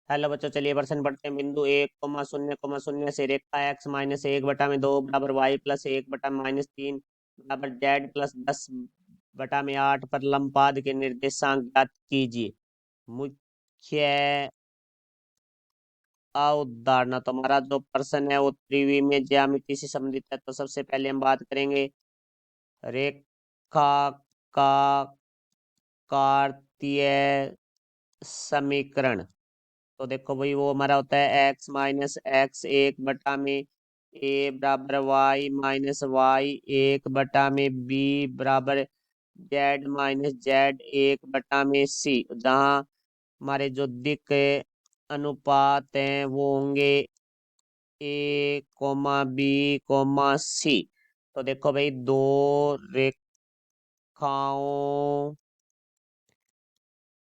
Hello बच्चों, चलिए प्रश्न पढ़ते हैं। बिंदु 1,0,0 से रेखा x -1/2 बराबर y प्लस 1/-3 बराबर z प्लस 10/8 पर लंबपाद के निर्देशांक ज्ञात कीजिए। मुख्य अवधारणा। तो हमारा जो प्रश्न है वो त्रिविमीय ज्यामिति से संबंधित है। तो सबसे पहले हम बात करेंगे रेखा का कार्तीय समीकरण। तो देखो भाई, वो हमारा होता है x-1 a बराबर y-1/b बराबर z-1c, जहाँ हमारे जो दिक अनुपात हैं वो होंगे a, b, c। तो देखो भाई, दो रेखाओं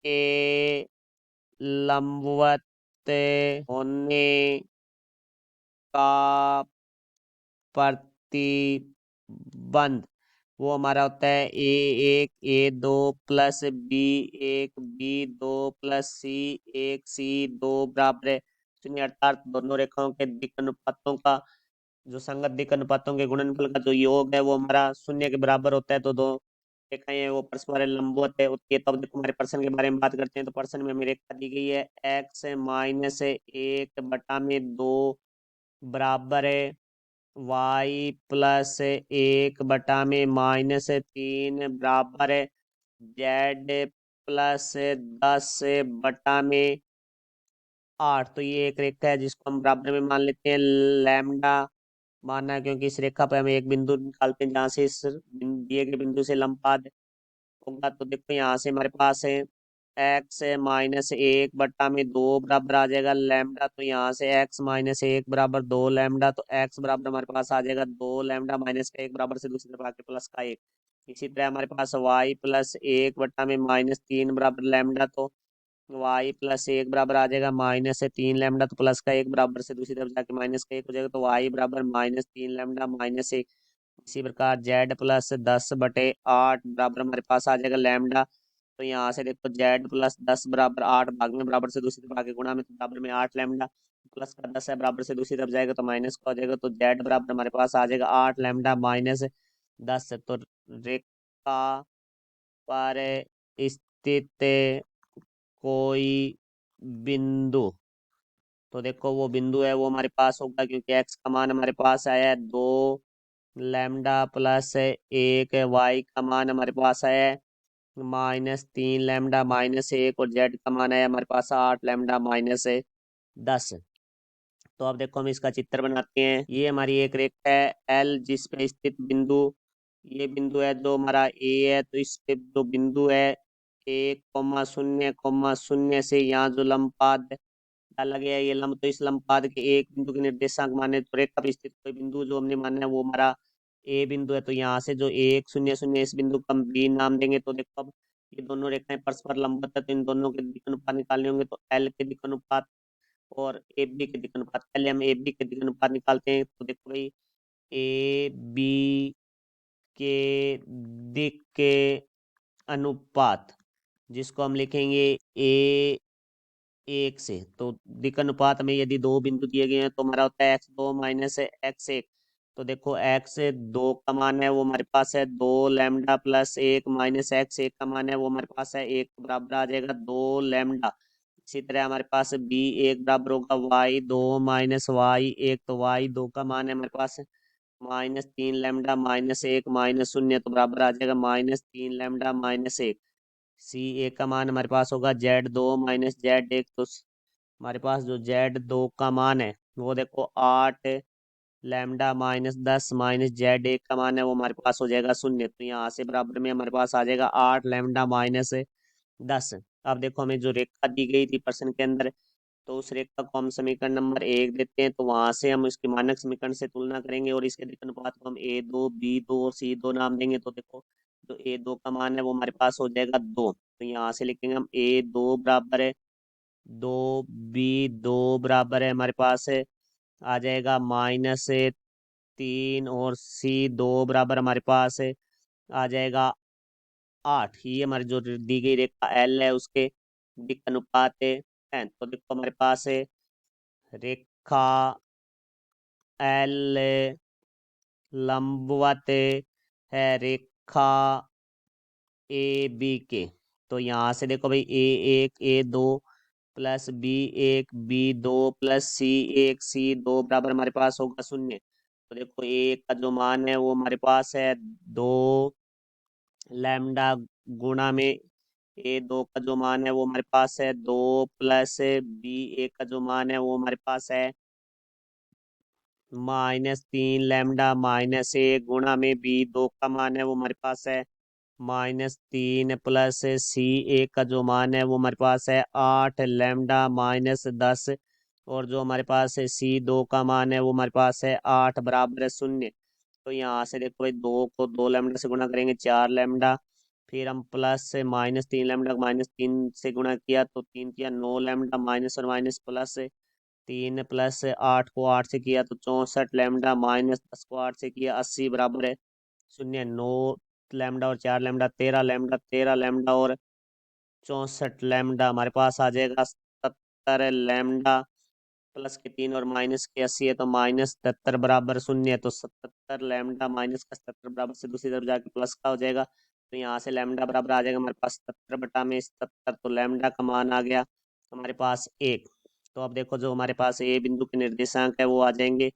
के लंबवत होने का प्रतिबंध वो हमारा होता है a1 a2 plus b1 b2 plus c1 c2 बराबर है 0। अर्थात दोनों रेखाओं के दिक् अनुपातों का जो संगत दिक् अनुपातों के गुणनफल का जो योग है वो हमारा 0 के बराबर होता है। तो दो रेखाएं हैं वो परस्पर लंबवत है होती है। तो अब देखो, हमारे प्रश्न के बारे में बात करते हैं। तो प्रश्न में हमें रेखा दी गई है x-1/2 बराबर है y+1/-3 बराबर है z+10/8। तो ये एक रेखा है जिसको हम बराबर में मान लेते हैं लैम्डा माना है, क्योंकि इस रेखा पर हमें एक बिंदु निकालते हैं जहां से इस दिए गए बिंदु से लंबपाद होगा। तो देखो, यहाँ से हमारे पास है x-1/2 बराबर आ जाएगा लैम्डा। तो यहाँ से x-1 बराबर 2 लैम्डा। तो x बराबर हमारे पास आ जाएगा 2 लैम्डा माइनस का 1 बराबर से दूसरी तरफ आके प्लस का 1। इसी तरह हमारे पास y+1/-3 बराबर लैम्डा। तो y+1 बराबर आ जाएगा -3 लैम्डा। तो प्लस का 1 बराबर से दूसरी तरफ जाके माइनस का 1 हो जाएगा। तो y बराबर -3 लैम्डा -1। इसी प्रकार z+10/8 बराबर हमारे पास आ जाएगा लैम्डा। तो यहाँ से देखो, z+10 बराबर 8 भाग में बराबर से दूसरी तरफ आगे गुणा में, तो बराबर में 8 लैम्डा। प्लस का 10 है, बराबर से दूसरी तरफ जाएगा तो माइनस का हो जाएगा। तो z बराबर हमारे पास आ जाएगा 8 लैम्डा -10। तो रेखा पर स्थित कोई बिंदु। तो देखो, वो बिंदु है वो हमारे पास होगा, क्योंकि x का मान हमारे पास आया है 2 लैम्डा प्लस 1, y का मान हमारे पास आया है -3 लैम्डा -1, और z का मान आया हमारे पास 8 लैम्डा -10। तो अब देखो, हम इसका चित्र बनाते हैं। ये हमारी एक रेखा है L, जिस पे स्थित बिंदु, ये बिंदु है जो हमारा A है। तो इस पे जो बिंदु है 1,0,0 से यहाँ जो लंबपाद डाला गया है, ये लंब, तो इस लंबपाद के एक बिंदु के निर्देशांक माने तो रेखा पे स्थित कोई बिंदु जो हमने माना है वो हमारा ए बिंदु है। तो यहाँ से जो 1,0,0 इस बिंदु को हम बी नाम देंगे। तो देखो, अब ये दोनों रेखाएं परस्पर लंबवत है, तो इन दोनों के दिक् अनुपात निकालने होंगे। तो एल के दिक् अनुपात और ए बी के दिक् अनुपात, पहले हम ए बी के दिक् अनुपात निकालते हैं। तो देखो भाई, ए बी के दिक् के अनुपात जिसको हम लिखेंगे ए 1 से। तो दिक् अनुपात में यदि दो बिंदु दिए गए हैं तो हमारा होता है x2 माइनस x1। तो देखो, x2 का मान है वो हमारे पास है 2 लैम्डा प्लस 1 माइनस x1 का मान है वो हमारे पास है 1, बराबर आ जाएगा 2 लैम्डा। इसी तरह हमारे पास b1 बराबर होगा y2 माइनस y1। तो y2 का मान है हमारे पास -3 लैम्डा -1 -0। तो बराबर आ जाएगा -3 लैम्डा -1। c1 का मान हमारे पास होगा z2 माइनस z1। तो हमारे पास जो z2 का मान है वो देखो 8 लैम्डा -10 माइनस z1 का मान है वो हमारे पास हो जाएगा 0। तो यहाँ से बराबर में हमारे पास आ जाएगा 8 लैम्डा -10। अब देखो, हमें जो रेखा दी गई थी प्रश्न के अंदर, तो उस रेखा को हम समीकरण नंबर 1 देते हैं। तो वहां से हम इसके मानक समीकरण से तुलना करेंगे और इसके दिक् अनुपात को हम a2 b2 और c2 नाम देंगे। तो देखो, जो a2 का मान है वो हमारे पास हो जाएगा 2। तो यहाँ से लिखेंगे हम a2 बराबर है 2 b2 बराबर है हमारे पास है आ जाएगा -3, और c2 बराबर हमारे पास है आ जाएगा 8। ये हमारी जो दी गई रेखा L है उसके दिक् अनुपात है है। तो देखो हमारे पास है रेखा एल लंबवत है रेखा ए बी के। तो यहाँ से देखो भाई A1 A2 plus B1 B2 plus C1 C2 बराबर हमारे पास होगा 0। तो देखो A का जो मान है वो हमारे पास है 2 लैम्डा गुणा में A2 का जो मान है वो हमारे पास है 2 प्लस B1 का जो मान है वो हमारे पास है -3 लैम्डा -1 गुणा में B2 का मान है वो हमारे पास है -3 प्लस C1 का जो मान है वो हमारे पास है 8 लैम्डा -10 और जो हमारे पास है C2 का मान है वो हमारे पास है 8 बराबर 0। तो यहाँ से देखो भाई 2 को 2 लैम्डा से गुणा करेंगे 4 लैम्डा, फिर हम प्लस से -3 लैम्डा -3 से गुणा किया तो 3 × 9 लैम्डा माइनस और माइनस प्लस 3 + 8 को 8 से किया तो 64 लैम्डा -10 को 8 से किया 80 बराबर है 0। 9 लैम्डा और 4 लैम्डा 13 लैम्डा 13 लैम्डा और 64 लैम्डा हमारे पास आ जाएगा 77 लैम्डा प्लस के 3 और माइनस के 80 है तो -77 बराबर 0 है। तो 77 लैम्डा माइनस का 77 बराबर से दूसरी तरफ जाके प्लस का हो जाएगा। तो यहाँ से लैम्डा बराबर आ जाएगा हमारे पास 77 बटा में 77। तो लैम्डा का मान आ गया हमारे पास 1। तो अब देखो जो हमारे पास ए बिंदु के निर्देशांक है वो आ जाएंगे,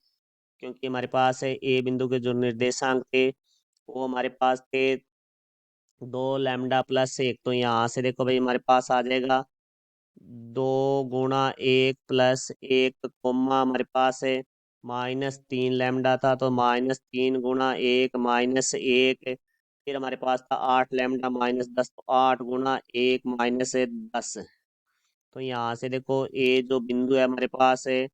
क्योंकि हमारे पास है ए बिंदु के जो निर्देशांक थे वो हमारे पास थे 2 लैम्डा + 1। तो यहाँ से देखो भाई हमारे पास आ जाएगा 2 × 1 + 1 कोमा हमारे पास है -3 लैम्डा था तो -3 × 1 -1, फिर हमारे पास था 8 लैम्डा -10 तो 8 × 1 -10। तो यहाँ से देखो ए जो बिंदु है हमारे पास है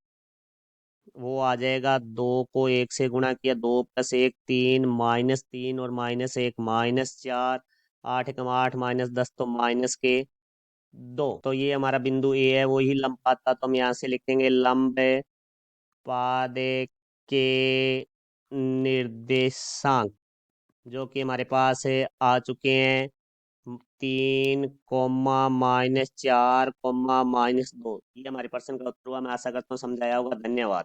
वो आ जाएगा 2 को 1 से गुणा किया 2 + 1 3 -3 और -1 -4 8 × 8 -10 तो -2। तो ये हमारा बिंदु ए है वो ही लंब पात था। तो हम यहाँ से लिखेंगे लंब पाद के निर्देशांक जो कि हमारे पास है आ चुके हैं 3, -4, -2। ये हमारे प्रश्न का उत्तर हुआ। मैं आशा करता हूँ समझाया होगा। धन्यवाद।